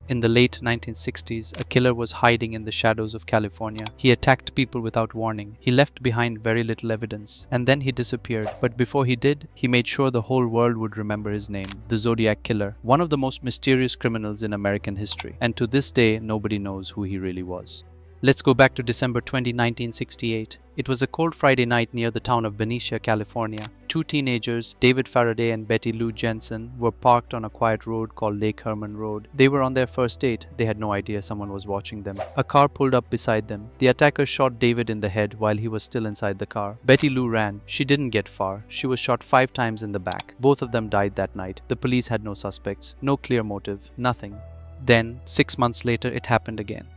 In the late 1960s, a killer was hiding in the shadows of California. He attacked people without warning. He left behind very little evidence, and then he disappeared. But before he did, he made sure the whole world would remember his name, the Zodiac Killer, one of the most mysterious criminals in American history. And to this day, nobody knows who he really was. Let's go back to December 20, 1968. It was a cold Friday night near the town of Berryessa, California. Two teenagers, David Faraday and Betty Lou Jensen, were parked on a quiet road called Lake Herman Road. They were on their first date. They had no idea someone was watching them. A car pulled up beside them. The attacker shot David in the head while he was still inside the car. Betty Lou ran. She didn't get far. She was shot 5 times in the back. Both of them died that night. The police had no suspects, no clear motive, nothing. Then, 6 months later, it happened again.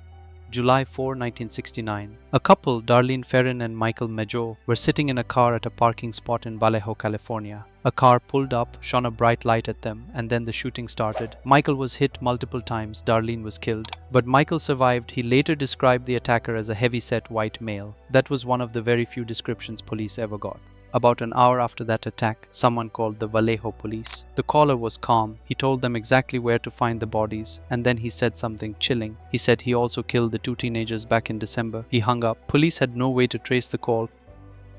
July 4, 1969. A couple, Darlene Ferrin and Michael Major, were sitting in a car at a parking spot in Vallejo, California. A car pulled up, shone a bright light at them, and then the shooting started. Michael was hit multiple times. Darlene was killed. But Michael survived. He later described the attacker as a heavy-set white male. That was one of the very few descriptions police ever got. About an hour after that attack, someone called the Vallejo police. The caller was calm. He told them exactly where to find the bodies, and then he said something chilling. He said he also killed the 2 teenagers back in December. He hung up. Police had no way to trace the call.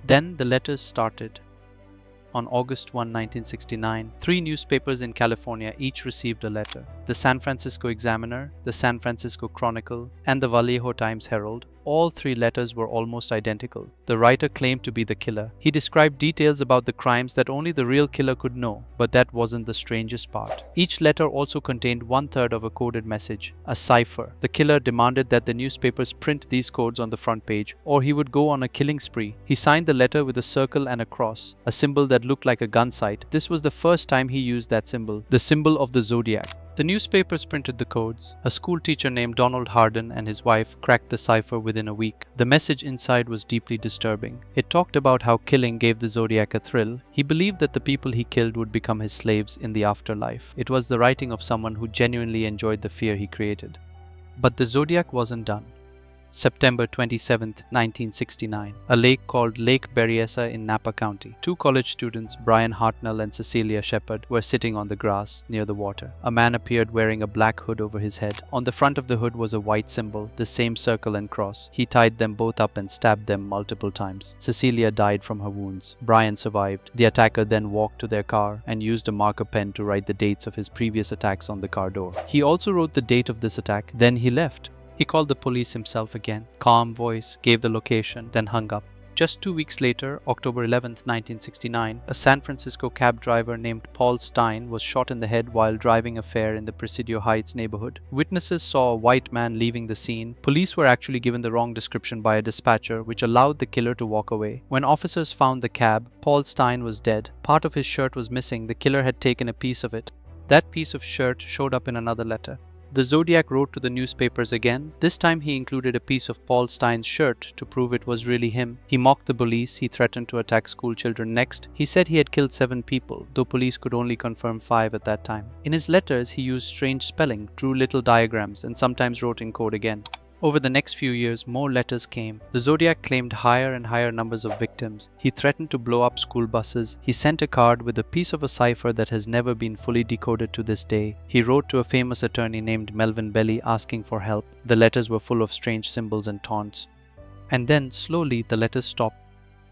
Then the letters started. On August 1, 1969, 3 newspapers in California each received a letter. The San Francisco Examiner, the San Francisco Chronicle, and the Vallejo Times-Herald. All 3 letters were almost identical. The writer claimed to be the killer. He described details about the crimes that only the real killer could know, but that wasn't the strangest part. Each letter also contained 1/3 of a coded message, a cipher. The killer demanded that the newspapers print these codes on the front page, or he would go on a killing spree. He signed the letter with a circle and a cross, a symbol that looked like a gun sight. This was the first time he used that symbol, the symbol of the zodiac. The newspapers printed the codes. A school teacher named Donald Hardin and his wife cracked the cipher within a week. The message inside was deeply disturbing. It talked about how killing gave the Zodiac a thrill. He believed that the people he killed would become his slaves in the afterlife. It was the writing of someone who genuinely enjoyed the fear he created. But the Zodiac wasn't done. September 27, 1969. A lake called Lake Berryessa in Napa County. 2 college students, Brian Hartnell and Cecilia Shepard, were sitting on the grass near the water. A man appeared wearing a black hood over his head. On the front of the hood was a white symbol, the same circle and cross. He tied them both up and stabbed them multiple times. Cecilia died from her wounds. Brian survived. The attacker then walked to their car and used a marker pen to write the dates of his previous attacks on the car door. He also wrote the date of this attack, then he left. He called the police himself again. Calm voice, gave the location, then hung up. Just 2 weeks later, October 11, 1969, a San Francisco cab driver named Paul Stine was shot in the head while driving a fare in the Presidio Heights neighborhood. Witnesses saw a white man leaving the scene. Police were actually given the wrong description by a dispatcher, which allowed the killer to walk away. When officers found the cab, Paul Stine was dead. Part of his shirt was missing. The killer had taken a piece of it. That piece of shirt showed up in another letter. The Zodiac wrote to the newspapers again. This time he included a piece of Paul Stine's shirt to prove it was really him. He mocked the police. He threatened to attack school children next. He said he had killed 7 people, though police could only confirm 5 at that time. In his letters, he used strange spelling, drew little diagrams, and sometimes wrote in code again. Over the next few years, more letters came. The Zodiac claimed higher and higher numbers of victims. He threatened to blow up school buses. He sent a card with a piece of a cipher that has never been fully decoded to this day. He wrote to a famous attorney named Melvin Belly asking for help. The letters were full of strange symbols and taunts. And then, slowly, the letters stopped.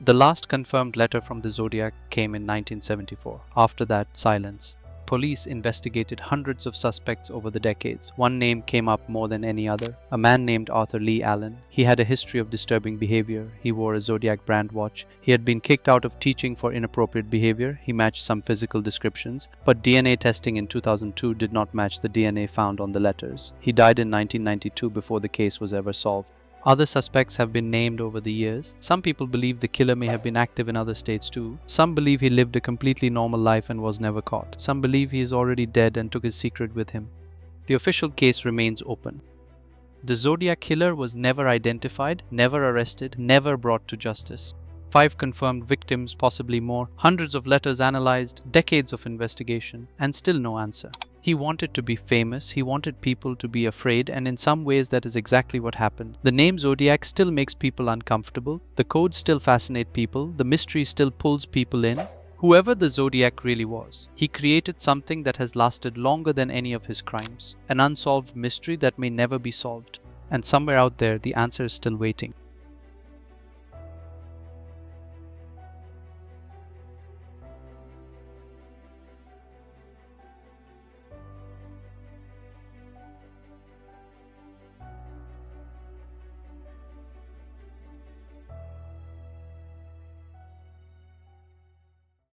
The last confirmed letter from the Zodiac came in 1974. After that, silence. Police investigated hundreds of suspects over the decades. One name came up more than any other, a man named Arthur Leigh Allen. He had a history of disturbing behavior. He wore a Zodiac brand watch. He had been kicked out of teaching for inappropriate behavior. He matched some physical descriptions, but DNA testing in 2002 did not match the DNA found on the letters. He died in 1992 before the case was ever solved. Other suspects have been named over the years. Some people believe the killer may have been active in other states too. Some believe he lived a completely normal life and was never caught. Some believe he is already dead and took his secret with him. The official case remains open. The Zodiac Killer was never identified, never arrested, never brought to justice. 5 confirmed victims, possibly more, hundreds of letters analyzed, decades of investigation, and still no answer. He wanted to be famous, he wanted people to be afraid, and in some ways that is exactly what happened. The name Zodiac still makes people uncomfortable, the codes still fascinate people, the mystery still pulls people in. Whoever the Zodiac really was, he created something that has lasted longer than any of his crimes, an unsolved mystery that may never be solved. And somewhere out there, the answer is still waiting.